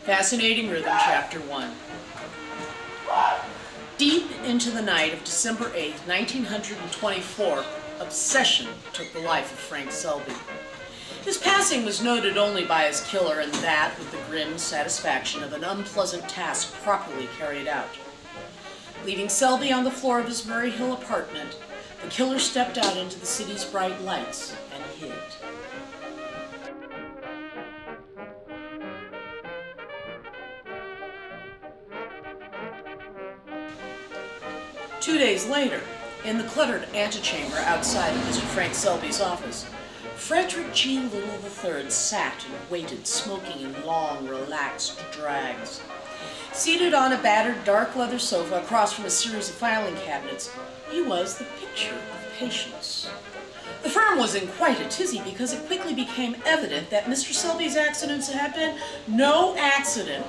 Fascinating Rhythm, Chapter 1. Deep into the night of December 8, 1924, obsession took the life of Frank Selby. His passing was noted only by his killer, and that with the grim satisfaction of an unpleasant task properly carried out. Leaving Selby on the floor of his Murray Hill apartment, the killer stepped out into the city's bright lights and hid. 2 days later, in the cluttered antechamber outside of Mr. Frank Selby's office, Frederick G. Little III sat and waited, smoking in long, relaxed drags. Seated on a battered dark leather sofa across from a series of filing cabinets, he was the picture of patience. The firm was in quite a tizzy because it quickly became evident that Mr. Selby's accidents had been no accident,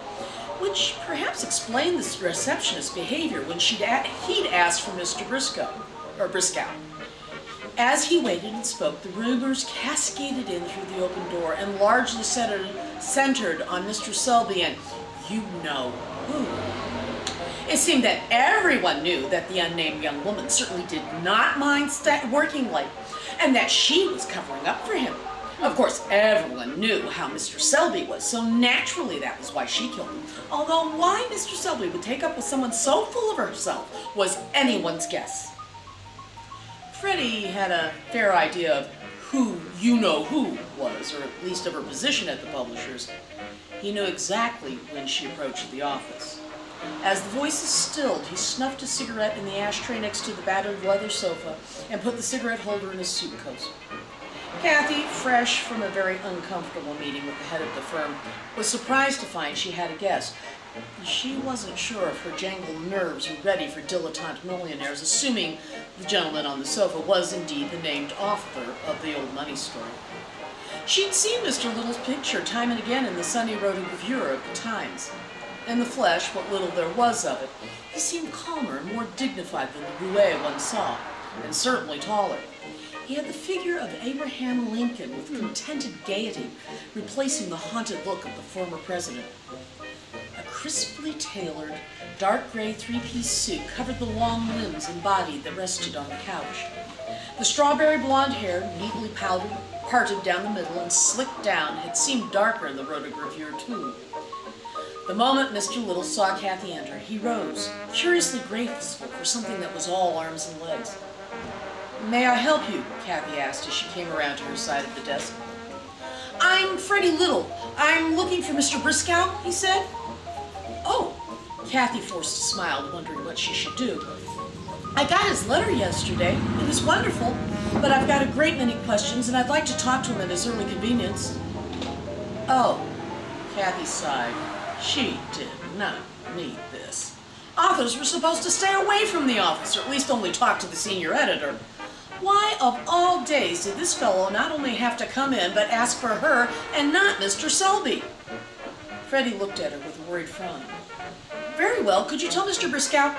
which perhaps explained the receptionist's behavior when he'd asked for Mr. Briscoe. As he waited and spoke, the rumors cascaded in through the open door and largely centered on Mr. Selby and you-know-who. It seemed that everyone knew that the unnamed young woman certainly did not mind working late, and that she was covering up for him. Of course, everyone knew how Mr. Selby was, so naturally that was why she killed him. Although why Mr. Selby would take up with someone so full of herself was anyone's guess. Freddie had a fair idea of who you-know-who was, or at least of her position at the publishers. He knew exactly when she approached the office. As the voices stilled, he snuffed a cigarette in the ashtray next to the battered leather sofa and put the cigarette holder in his suit coat. Kathy, fresh from a very uncomfortable meeting with the head of the firm, was surprised to find she had a guest. She wasn't sure if her jangled nerves were ready for dilettante millionaires, assuming the gentleman on the sofa was indeed the named author of the old money story. She'd seen Mr. Little's picture time and again in the Sunday rotogravure of the Times. In the flesh, what little there was of it, he seemed calmer and more dignified than the roué one saw, and certainly taller. He had the figure of Abraham Lincoln with contented gaiety, replacing the haunted look of the former president. A crisply tailored, dark gray three-piece suit covered the long limbs and body that rested on the couch. The strawberry blonde hair, neatly parted down the middle and slicked down, had seemed darker in the rotogravure too. The moment Mr. Little saw Kathy enter, he rose, curiously grateful for something that was all arms and legs. "May I help you?" Kathy asked as she came around to her side of the desk. "I'm Freddie Little. I'm looking for Mr. Briscoe," he said. "Oh," Kathy forced a smile, wondering what she should do. "I got his letter yesterday. It was wonderful, but I've got a great many questions, and I'd like to talk to him at his early convenience." "Oh," Kathy sighed. She did not need this. Authors were supposed to stay away from the office, or at least only talk to the senior editor. Why, of all days, did this fellow not only have to come in, but ask for her and not Mr. Selby? Freddie looked at her with a worried frown. "Very well, could you tell Mr. Briscoe?"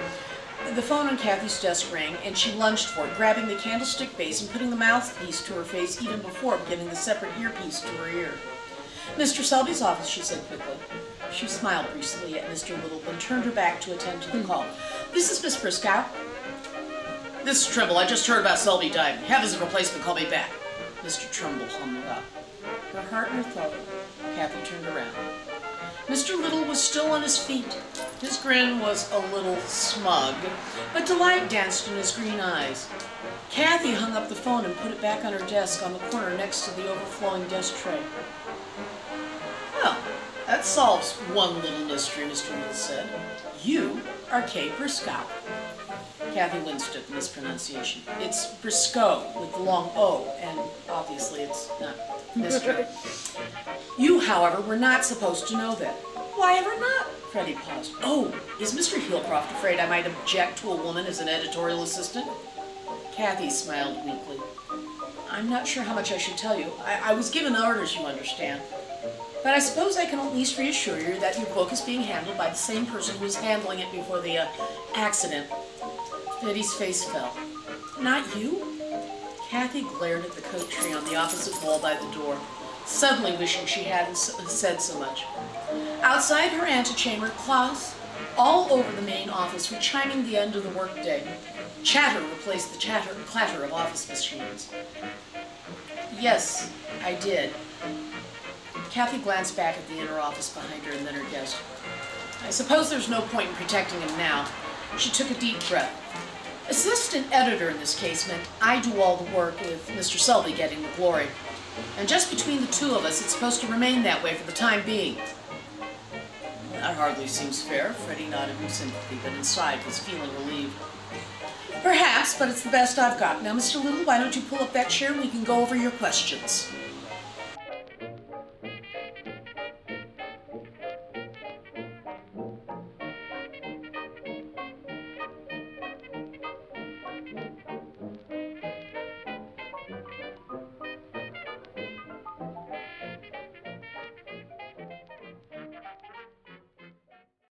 The phone on Kathy's desk rang, and she lunged for it, grabbing the candlestick base and putting the mouthpiece to her face even before getting the separate earpiece to her ear. "Mr. Selby's office," she said quickly. She smiled briefly at Mr. Little, then turned her back to attend to the call. "This is Miss Briscoe." "This is Trimble. I just heard about Selby dying. Have his replacement call me back." Mr. Trimble hung up. Her heart in her throat. Kathy turned around. Mr. Little was still on his feet. His grin was a little smug, but delight danced in his green eyes. Kathy hung up the phone and put it back on her desk on the corner next to the overflowing desk tray. "Well, that solves one little mystery," Mr. Little said. "You are Kate Briscoe." Kathy winced at the mispronunciation. "It's Briscoe with the long O, and obviously it's not Mr. You, however, were not supposed to know that." "Why ever not?" Freddie paused. "Oh, is Mr. Hillcroft afraid I might object to a woman as an editorial assistant?" Kathy smiled weakly. "I'm not sure how much I should tell you. I was given orders, you understand. But I suppose I can at least reassure you that your book is being handled by the same person who was handling it before the accident." Freddie's face fell. "Not you?" Kathy glared at the coat tree on the opposite wall by the door. suddenly wishing she hadn't said so much. Outside her antechamber, clocks all over the main office were chiming the end of the workday. Chatter replaced the clatter of office machines. Yes, I did. Kathy glanced back at the inner office behind her and then her guest. I suppose there's no point in protecting him now. She took a deep breath. Assistant editor in this case meant I do all the work with Mr. Selby getting the glory. And just between the two of us, it's supposed to remain that way for the time being. That hardly seems fair. Freddie nodded in sympathy, but inside was feeling relieved. Perhaps, but it's the best I've got. Now, Mr. Little, why don't you pull up that chair and we can go over your questions.